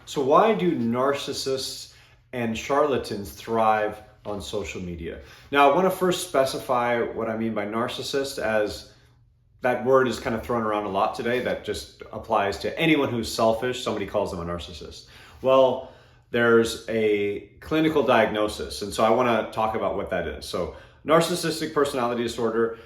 So why do narcissists and charlatans thrive on social media? Now, I want to first specify what I mean by narcissist, as that word is kind of thrown around a lot today. That just applies to anyone who's selfish. Somebody calls them a narcissist. Well, there's a clinical diagnosis, and so I want to talk about what that is. So narcissistic personality disorder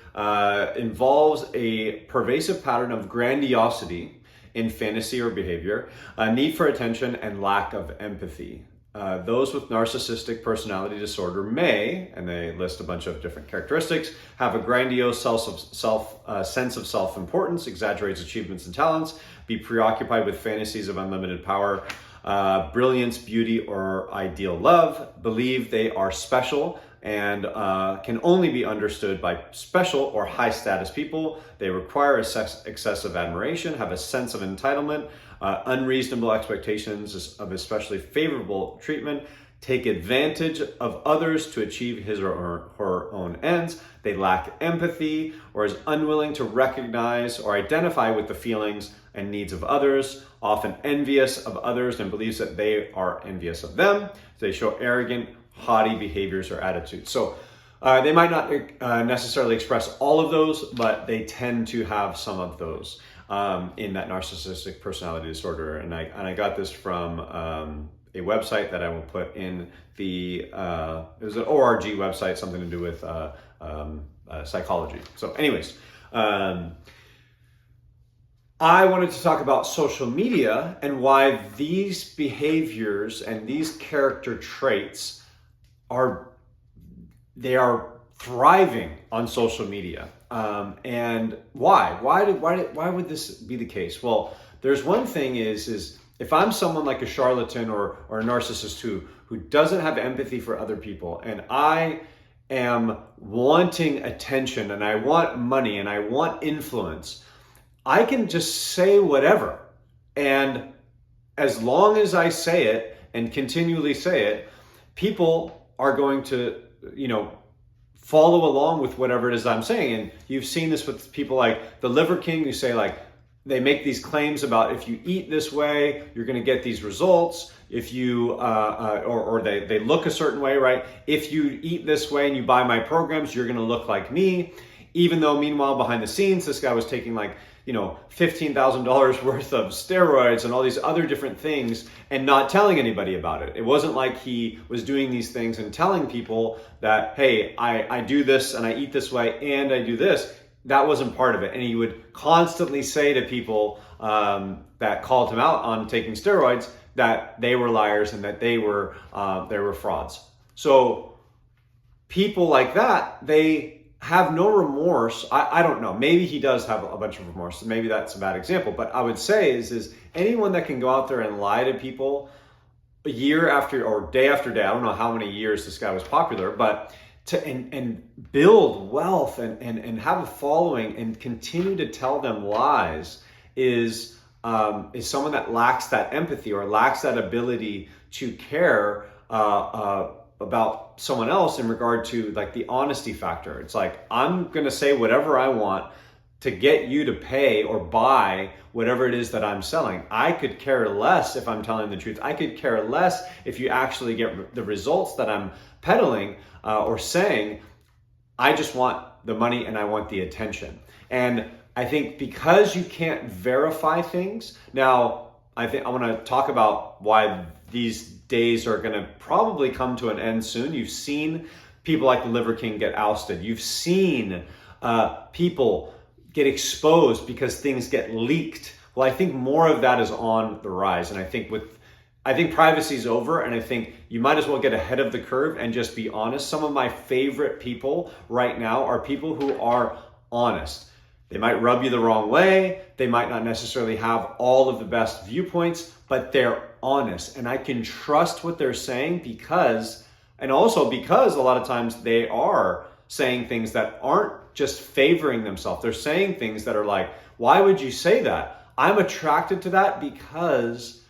involves a pervasive pattern of grandiosity in fantasy or behavior, a need for attention, and lack of empathy. Those with narcissistic personality disorder may, and they list a bunch of different characteristics, have a grandiose sense of self-importance, exaggerates achievements and talents, be preoccupied with fantasies of unlimited power, brilliance, beauty, or ideal love, believe they are special and can only be understood by special or high status people. They require excessive admiration, have a sense of entitlement, unreasonable expectations of especially favorable treatment, take advantage of others to achieve his or her own ends. They lack empathy or is unwilling to recognize or identify with the feelings and needs of others, often envious of others and believes that they are envious of them. They show arrogant, haughty behaviors or attitudes. So they might not necessarily express all of those, but they tend to have some of those in that narcissistic personality disorder. And I got this from a website that I will put in the, it was an ORG website, something to do with psychology. So anyways, I wanted to talk about social media and why these behaviors and these character traits are thriving on social media. And why? Why would this be the case? Well, there's one thing is if I'm someone like a charlatan or a narcissist who doesn't have empathy for other people, and I am wanting attention and I want money and I want influence, I can just say whatever. And as long as I say it and continually say it, people are going to, follow along with whatever it is I'm saying. And you've seen this with people like the Liver King, who say they make these claims about if you eat this way, you're going to get these results. If you, or they look a certain way, right? If you eat this way and you buy my programs, you're going to look like me. Even though meanwhile, behind the scenes, this guy was taking $15,000 worth of steroids and all these other different things and not telling anybody about it. It wasn't like he was doing these things and telling people that, hey, I do this and I eat this way and I do this. That wasn't part of it. And he would constantly say to people that called him out on taking steroids that they were liars and that they were frauds. So people like that, they have no remorse. I don't know. Maybe he does have a bunch of remorse. Maybe that's a bad example. But I would say is anyone that can go out there and lie to people year after or day after day. I don't know how many years this guy was popular, but and build wealth and have a following and continue to tell them lies is someone that lacks that empathy or lacks that ability to care about someone else in regard to the honesty factor. It's like, I'm going to say whatever I want to get you to pay or buy whatever it is that I'm selling. I could care less if I'm telling the truth. I could care less if you actually get the results that I'm peddling or saying. I just want the money and I want the attention. And I think because you can't verify things, now I want to talk about why these days are going to probably come to an end soon. You've seen people like the Liver King get ousted. You've seen people get exposed because things get leaked. Well, I think more of that is on the rise. And I think privacy is over, and I think you might as well get ahead of the curve and just be honest. Some of my favorite people right now are people who are honest. They might rub you the wrong way. They might not necessarily have all of the best viewpoints, but they're honest. And I can trust what they're saying because a lot of times they are saying things that aren't just favoring themselves. They're saying things that are like, why would you say that? I'm attracted to that because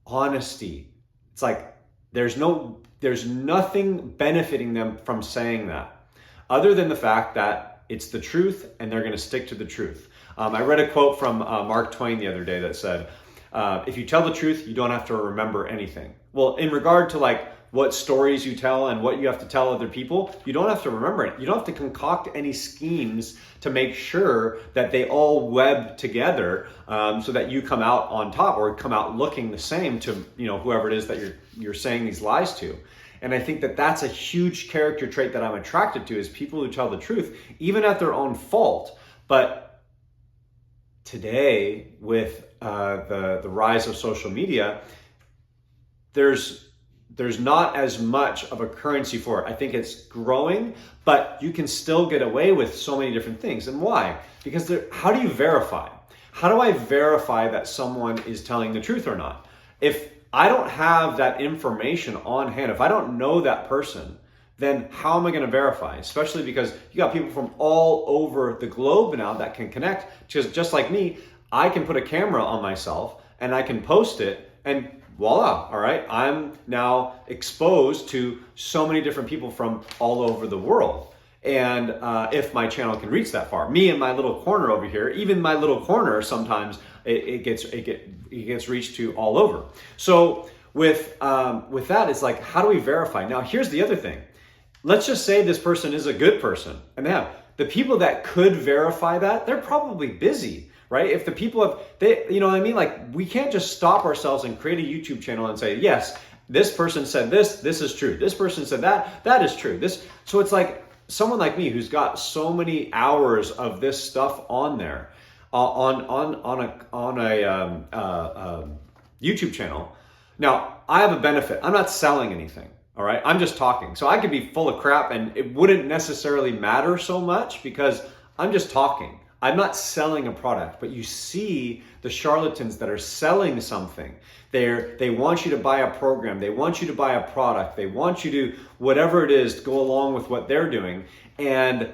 honesty. It's like there's nothing benefiting them from saying that other than the fact that it's the truth and they're going to stick to the truth. I read a quote from Mark Twain the other day that said, if you tell the truth, you don't have to remember anything. Well, in regard to like what stories you tell and what you have to tell other people, you don't have to remember it. You don't have to concoct any schemes to make sure that they all web together so that you come out on top or come out looking the same to whoever it is that you're saying these lies to. And I think that that's a huge character trait that I'm attracted to, is people who tell the truth, even at their own fault. But today, with the rise of social media, there's not as much of a currency for it. I think it's growing, but you can still get away with so many different things. And why? Because how do you verify? How do I verify that someone is telling the truth or not? If I don't have that information on hand, if I don't know that person, then how am I going to verify? Especially because you got people from all over the globe now that can connect. Just like me, I can put a camera on myself and I can post it, and voila, all right, I'm now exposed to so many different people from all over the world. And if my channel can reach that far, me in my little corner over here, even my little corner, sometimes it gets reached to all over. So with that, it's like, how do we verify? Now, here's the other thing. Let's just say this person is a good person, and the people that could verify that, they're probably busy. Right? If the people you know what I mean? Like, we can't just stop ourselves and create a YouTube channel and say, yes, this person said this is true. This person said that is true. So it's like someone like me who's got so many hours of this stuff on there, on a YouTube channel. Now, I have a benefit. I'm not selling anything. All right. I'm just talking. So I could be full of crap and it wouldn't necessarily matter so much because I'm just talking. I'm not selling a product, but you see the charlatans that are selling something. They want you to buy a program. They want you to buy a product. They want you to, whatever it is, to go along with what they're doing. And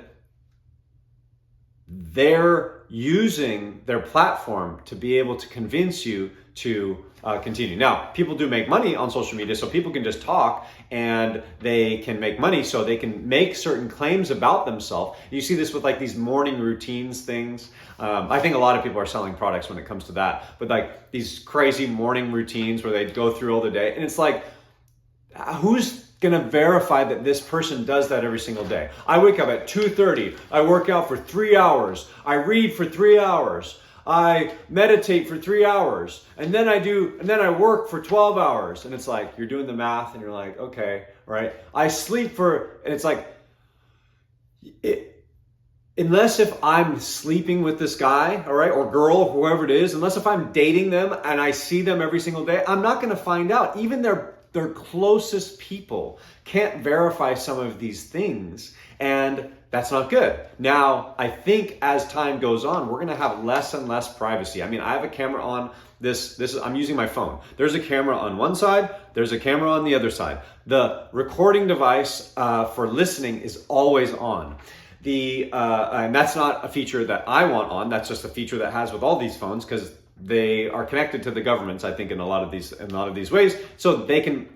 they're using their platform to be able to convince you to continue. Now, people do make money on social media, so people can just talk and they can make money, so they can make certain claims about themselves. You see this with like these morning routines things. I think a lot of people are selling products when it comes to that, but like these crazy morning routines where they go through all the day, and it's like, who's gonna verify that this person does that every single day? I wake up at 2:30, I work out for 3 hours, I read for 3 hours, I meditate for 3 hours, and then I work for 12 hours. And it's like, you're doing the math and you're like, okay, right? I sleep and it's like, unless if I'm sleeping with this guy, all right, or girl, whoever it is, unless if I'm dating them and I see them every single day, I'm not going to find out. Even their closest people can't verify some of these things, and that's not good. Now, I think as time goes on, we're going to have less and less privacy. I mean, I have a camera on I'm using my phone. There's a camera on one side, there's a camera on the other side. The recording device for listening is always on. And that's not a feature that I want on. That's just a feature that has with all these phones, because they are connected to the governments, I think, in a lot of these ways, so they can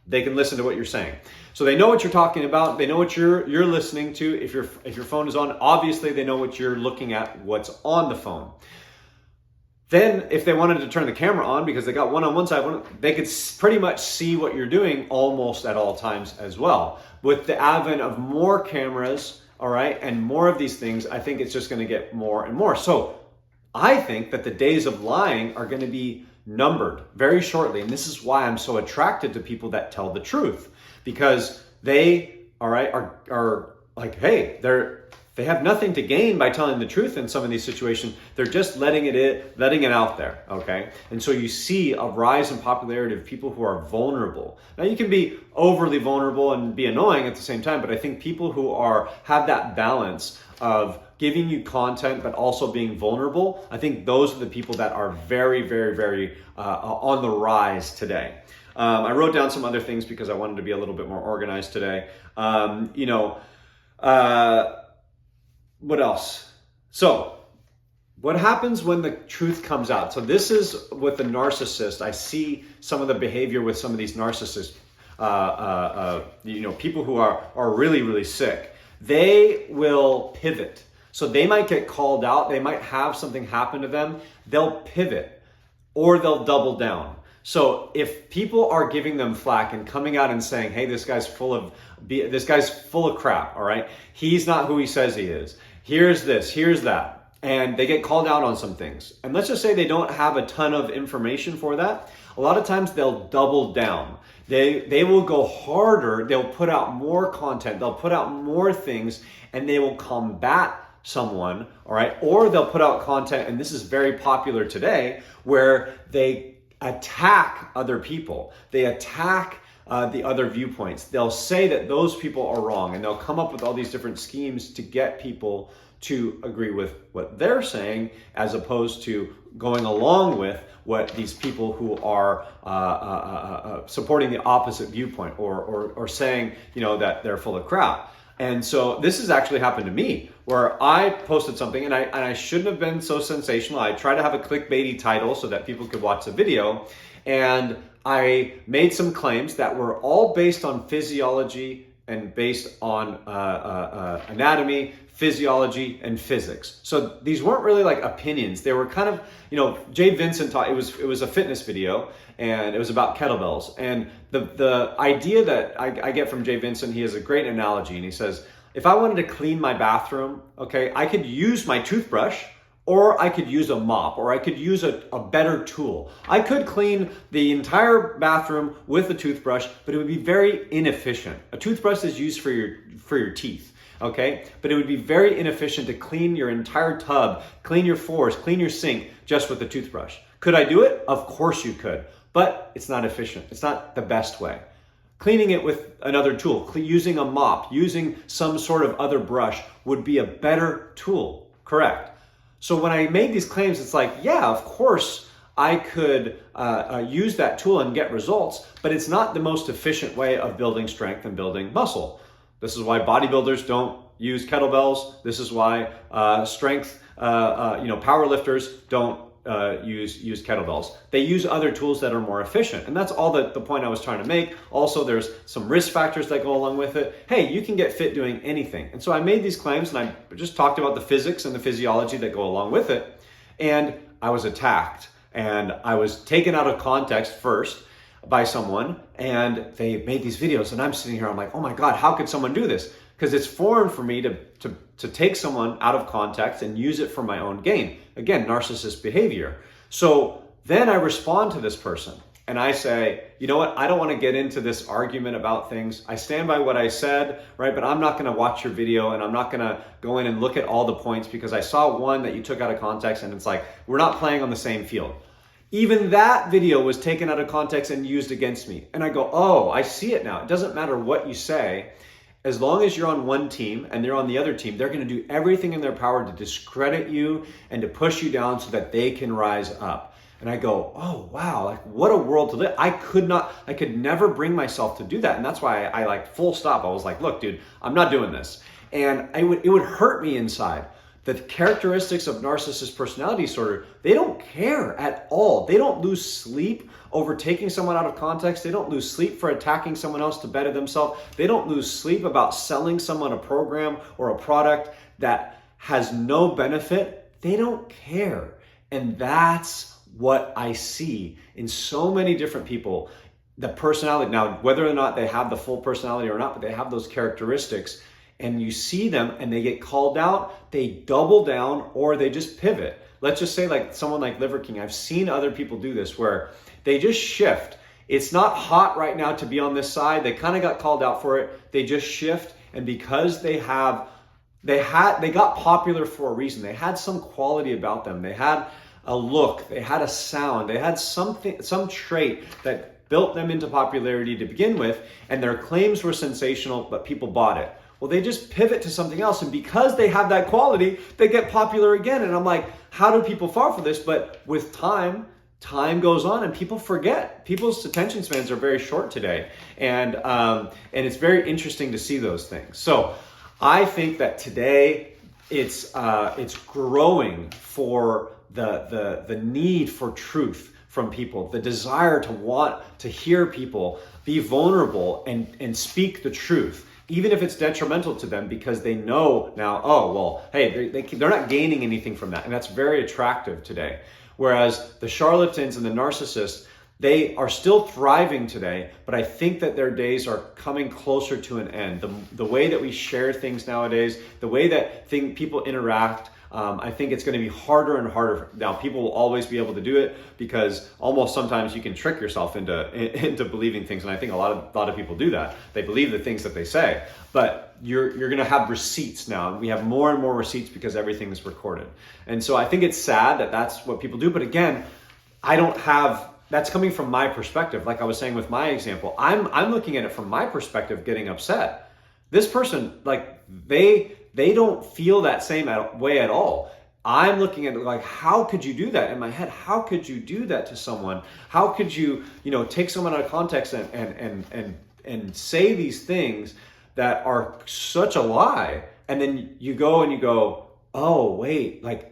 listen to what you're saying. So they know what you're talking about. They know what you're listening to. If your phone is on, obviously they know what you're looking at, what's on the phone. Then if they wanted to turn the camera on because they got one on one side, they could pretty much see what you're doing almost at all times as well. With the advent of more cameras, all right, and more of these things, I think it's just going to get more and more. So I think that the days of lying are going to be numbered very shortly. And this is why I'm so attracted to people that tell the truth, because they, all right, are like, hey, they have nothing to gain by telling the truth in some of these situations. They're just letting it out there, okay? And so you see a rise in popularity of people who are vulnerable. Now, you can be overly vulnerable and be annoying at the same time, but I think people who have that balance of giving you content but also being vulnerable, I think those are the people that are very, very, very on the rise today. I wrote down some other things because I wanted to be a little bit more organized today. What else? So, what happens when the truth comes out? So this is with the narcissist. I see some of the behavior with some of these narcissists, people who are really, really sick. They will pivot. So they might get called out. They might have something happen to them. They'll pivot. or they'll double down. So if people are giving them flack and coming out and saying, hey, this guy's full of crap, all right? He's not who he says he is. Here's this, here's that. And they get called out on some things. And let's just say they don't have a ton of information for that. A lot of times they'll double down. They will go harder. They'll put out more content. They'll put out more things, and they will combat someone, all right? Or they'll put out content, and this is very popular today, where they attack other people. They attack the other viewpoints. They'll say that those people are wrong, and they'll come up with all these different schemes to get people to agree with what they're saying, as opposed to going along with what these people who are supporting the opposite viewpoint or saying, that they're full of crap. And so this has actually happened to me, where I posted something and I shouldn't have been so sensational. I tried to have a clickbaity title so that people could watch the video, and I made some claims that were all based on physiology and based on anatomy, physiology, and physics. So these weren't really like opinions. They were kind of, Jay Vincent taught, it was a fitness video, and it was about kettlebells. And the idea that I get from Jay Vincent, he has a great analogy, and he says, if I wanted to clean my bathroom, okay, I could use my toothbrush, or I could use a mop, or I could use a better tool. I could clean the entire bathroom with a toothbrush, but it would be very inefficient. A toothbrush is used for your teeth, okay? But it would be very inefficient to clean your entire tub, clean your floors, clean your sink just with a toothbrush. Could I do it? Of course you could, but it's not efficient. It's not the best way. Cleaning it with another tool, using a mop, using some sort of other brush would be a better tool, correct? So when I made these claims, it's like, yeah, of course I could use that tool and get results, but it's not the most efficient way of building strength and building muscle. This is why bodybuilders don't use kettlebells. This is why power lifters don't use kettlebells. They use other tools that are more efficient. And that's all the point I was trying to make. Also, there's some risk factors that go along with it. Hey, you can get fit doing anything. And so I made these claims, and I just talked about the physics and the physiology that go along with it. And I was attacked, and I was taken out of context first by someone, and they made these videos, and I'm sitting here, I'm like, oh my God, how could someone do this? Because it's foreign for me to take someone out of context and use it for my own gain. Again, narcissist behavior. So then I respond to this person and I say, you know what? I don't want to get into this argument about things. I stand by what I said, right? But I'm not going to watch your video, and I'm not going to go in and look at all the points, because I saw one that you took out of context, and it's like, we're not playing on the same field. Even that video was taken out of context and used against me. And I go, oh, I see it now. It doesn't matter what you say. As long as you're on one team and they're on the other team, they're going to do everything in their power to discredit you and to push you down so that they can rise up. And I go, oh, wow, like what a world to live. I could never bring myself to do that. And that's why I like full stop. I was like, look, dude, I'm not doing this. And it would hurt me inside. The characteristics of narcissist personality disorder, they don't care at all. They don't lose sleep over taking someone out of context. They don't lose sleep for attacking someone else to better themselves. They don't lose sleep about selling someone a program or a product that has no benefit. They don't care. And that's what I see in so many different people. The personality, now whether or not they have the full personality or not, but they have those characteristics, and you see them and they get called out, they double down or they just pivot. Let's just say like someone like Liver King. I've seen other people do this where they just shift. It's not hot right now to be on this side. They kind of got called out for it. They just shift. And because they got popular for a reason. They had some quality about them. They had a look, they had a sound, they had something, some trait that built them into popularity to begin with, and their claims were sensational, but people bought it. Well, they just pivot to something else, and because they have that quality, they get popular again. And I'm like, how do people fall for this? But with time goes on, and people forget. People's attention spans are very short today, and it's very interesting to see those things. So I think that today it's growing for the need for truth from people, the desire to want to hear people be vulnerable and speak the truth, even if it's detrimental to them, because they know now, oh, well, hey, they're not gaining anything from that. And that's very attractive today. Whereas the charlatans and the narcissists, they are still thriving today, but I think that their days are coming closer to an end. The way that we share things nowadays, the way that people interact, I think it's going to be harder and harder. Now, people will always be able to do it because almost sometimes you can trick yourself into believing things, and I think a lot of people do that. They believe the things that they say, but you're going to have receipts now. We have more and more receipts because everything is recorded, and so I think it's sad that that's what people do. But again, that's coming from my perspective. Like I was saying with my example, I'm looking at it from my perspective, getting upset. This person, like they don't feel that same way at all. I'm looking at it like, how could you do that? In my head, how could you do that to someone? How could you, take someone out of context and say these things that are such a lie? And then you go, oh wait, like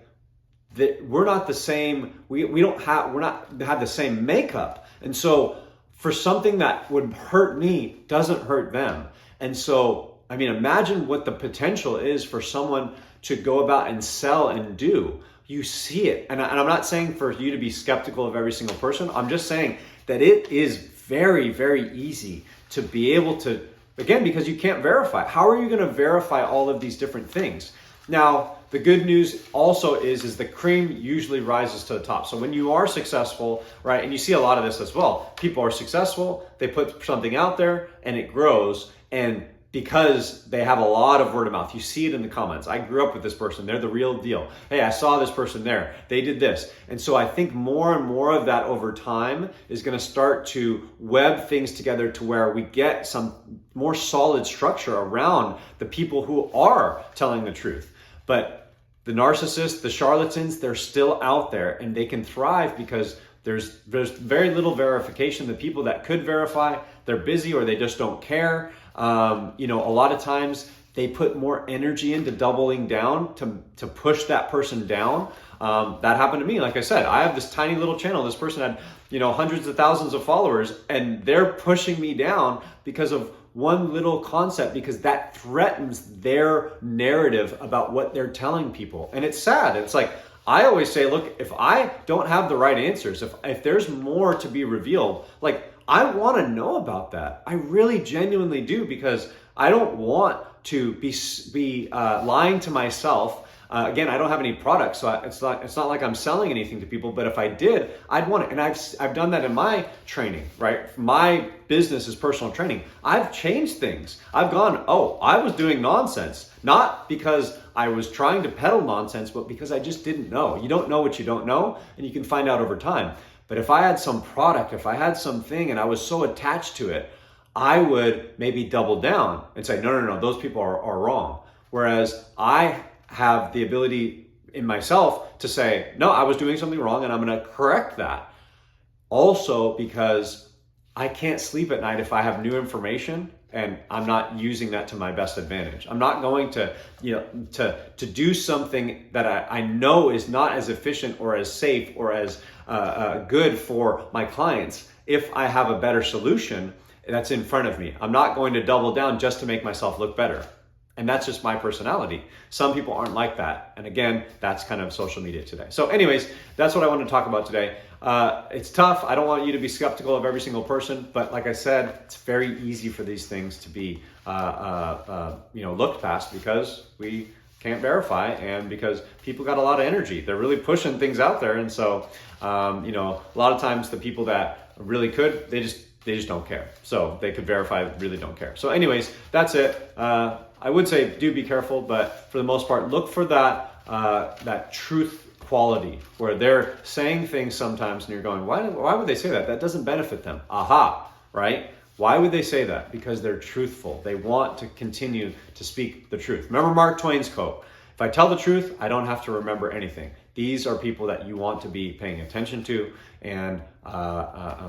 we're not the same. We're not have the same makeup. And so for something that would hurt me doesn't hurt them. And so, I mean, imagine what the potential is for someone to go about and sell and do. You see it. And I'm not saying for you to be skeptical of every single person. I'm just saying that it is very, very easy to be able to, again, because you can't verify. How are you going to verify all of these different things? Now, the good news also is the cream usually rises to the top. So when you are successful, right, and you see a lot of this as well, people are successful, they put something out there and it grows, and because they have a lot of word of mouth. You see it in the comments. I grew up with this person. They're the real deal. Hey, I saw this person there. They did this. And so I think more and more of that over time is going to start to web things together to where we get some more solid structure around the people who are telling the truth. But the narcissists, the charlatans, they're still out there and they can thrive because there's very little verification. The people that could verify, they're busy or they just don't care. A lot of times they put more energy into doubling down to push that person down. That happened to me. Like I said, I have this tiny little channel. This person had, hundreds of thousands of followers, and they're pushing me down because of one little concept, because that threatens their narrative about what they're telling people. And it's sad. It's like, I always say, look, if I don't have the right answers, if there's more to be revealed, like, I want to know about that. I really genuinely do, because I don't want to be lying to myself. Again, I don't have any products, so it's not like I'm selling anything to people. But if I did, I'd want it, and I've done that in my training. Right, my business is personal training. I've changed things. I've gone, I was doing nonsense, not because I was trying to peddle nonsense, but because I just didn't know. You don't know what you don't know, and you can find out over time. But if I had some product, if I had something, and I was so attached to it, I would maybe double down and say, no, those people are wrong. Whereas I have the ability in myself to say, no, I was doing something wrong and I'm going to correct that. Also, because I can't sleep at night if I have new information and I'm not using that to my best advantage. I'm not going to do something that I know is not as efficient or as safe or as good for my clients if I have a better solution that's in front of me. I'm not going to double down just to make myself look better. And that's just my personality. Some people aren't like that. And again, that's kind of social media today. So anyways, that's what I want to talk about today. It's tough. I don't want you to be skeptical of every single person. But like I said, it's very easy for these things to be looked past because we can't verify and because people got a lot of energy. They're really pushing things out there. And so, a lot of times the people that really could, they just don't care. So they could verify, really don't care. So anyways, that's it. I would say do be careful, but for the most part, look for that truth quality where they're saying things sometimes and you're going, why would they say that? That doesn't benefit them. Aha, right? Why would they say that? Because they're truthful. They want to continue to speak the truth. Remember Mark Twain's quote, if I tell the truth, I don't have to remember anything. These are people that you want to be paying attention to and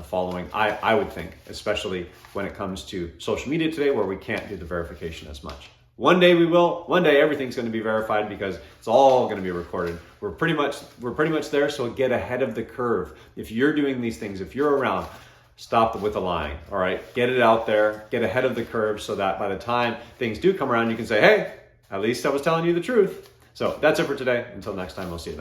following, I would think, especially when it comes to social media today where we can't do the verification as much. One day we will. One day everything's going to be verified because it's all going to be recorded. We're pretty much there, so get ahead of the curve. If you're doing these things, if you're around, stop with the lying, all right? Get it out there, get ahead of the curve so that by the time things do come around, you can say, hey, at least I was telling you the truth. So that's it for today. Until next time, we'll see you then.